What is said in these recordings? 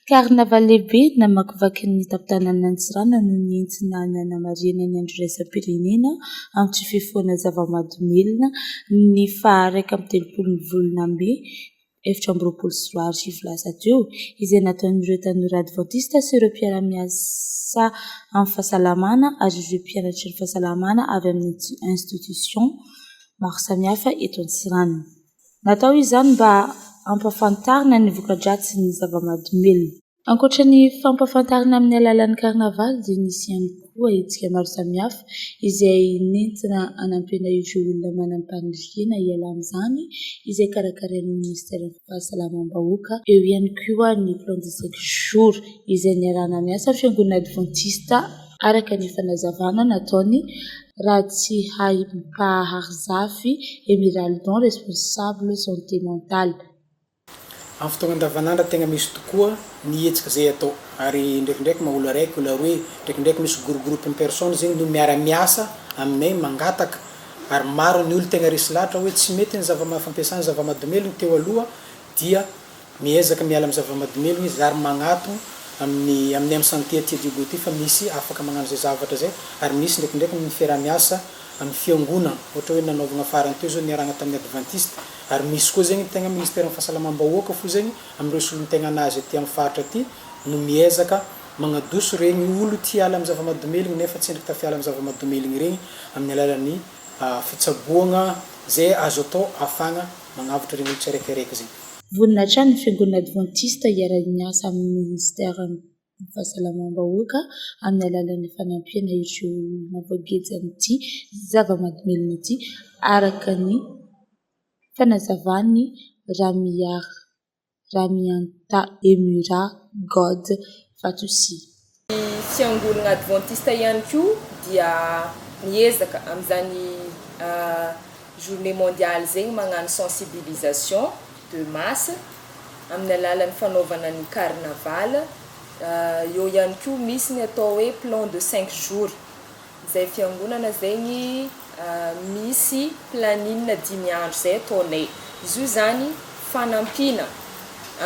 Carnaval lehibe namakivaky ny tampon-tanàna Antsirana no nientina ny anamarihana ny andro iraisam-pirenena amin'ny tsy fifohana zava-mahadomelina ny faha 1 volana May 2024 lasa teo, izay nataon'ireo tanora adventista sy ireo mpiara-miasa amin'ny fahasalamana ary ireo mpianatry ny fahasalamana avy amin'ny institution maro samihafa eto Antsirana. Natao izany mba hampafantarina ny voka-dratsy ny zava-mahadomelina. Ankoatra ny fampafantarina amin'ny alalan'ny karnavaly dia nisy ihany koa hetsika maro samihafa izay nentina hanampiana ireo olona manam-paniriana hiala amin'izany izay karakarain'ny ministera fahasalamam-bahoaka. Eo ihany koa ny plan de 5 jours izay niarahana miasa fiangonana adventista araka ny fanazavana nataony Ratsihahipahary Emiraldon responsable santé mentale. Amin'ny fotoana andavanandro tegna misy tokoa ny hetsika zay atao ary ndraikindraiky maholo araiky olo aroe ndraikindraiky misy groupe ny personne zegny no miara-miasa aminay mangataka ary maro ny olo tegna resy lahatra hoe tsy mety ny fampiasana zava-mahadomelina teo aloha dia miezaka miala amin'ny zava-mahadomelina izy ary magnatona amin'ny santé aty Digoty fa misy afaka magnano zay zavatra zay ary misy ndraikindraiky ny fiara-miasa amin'ny fiangonana ohatra hoe nanaovana farany teo zao niarahana tamin'ny adventiste ary misy koa zegny tegna ministera fahasalamam-bahoaka fo zegny amin'ireo solony tegna anazy aty amin'ny faritra aty no miezaka magnadoso regny olo tiala amin'ny zava-mahadomelina nefa tsy endriky tafiala amin'ny zava-mahadomelina regny amin'ny alalan'ny fitsaboana zay azo atao afagna magnavitra regny olo tsiraikiraiky zegny. Vonina hatrany ny fiangonana adventista hiara-miasa amin'ny ministera fahasalamam-bahoaka amin'ny alalan'ny fanampiana ireo olona voagejanyity zava-mahadomelina ity araka ny fanazavany Ramianta Emira God Fatosi. Fiangonana adventista ihany koa dia miezaka amin'izany journée mondiale zegny magnano sensibilisation de masse amin'ny alalan'ny fanaovana ny carnaval. Eo ihany koa misy ny atao hoe plan de 5 jours izay fiangonana zegny misy planina 5 andro zay ataonay. Izy io zany fanampiana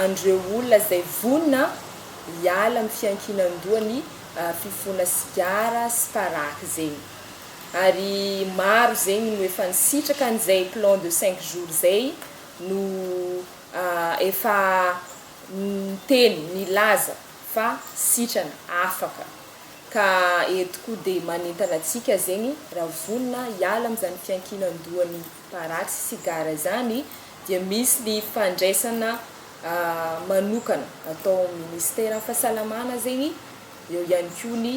andreo olona zay vonina hiala amin'ny fiankinan-dohany fifohana sigara sy paraky zegny. Ary maro zegny no efa nisitraka an'izay plan de 5 jours zay no efa teny nilaza fa sitrana afaka. Ka eto koa dia manentana antsika zegny raha vonina hiala amin'izany fiankinan-dohany paraky sy sigara zany dia misy ny fandraisana manokana atao ministera fahasalamana zegny. Eo ihany koa ny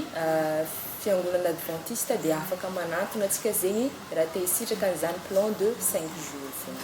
fiangonana adventista dia afaka manatona antsika zegny raha te hisitraka an'izany plan de 5 jours zegny.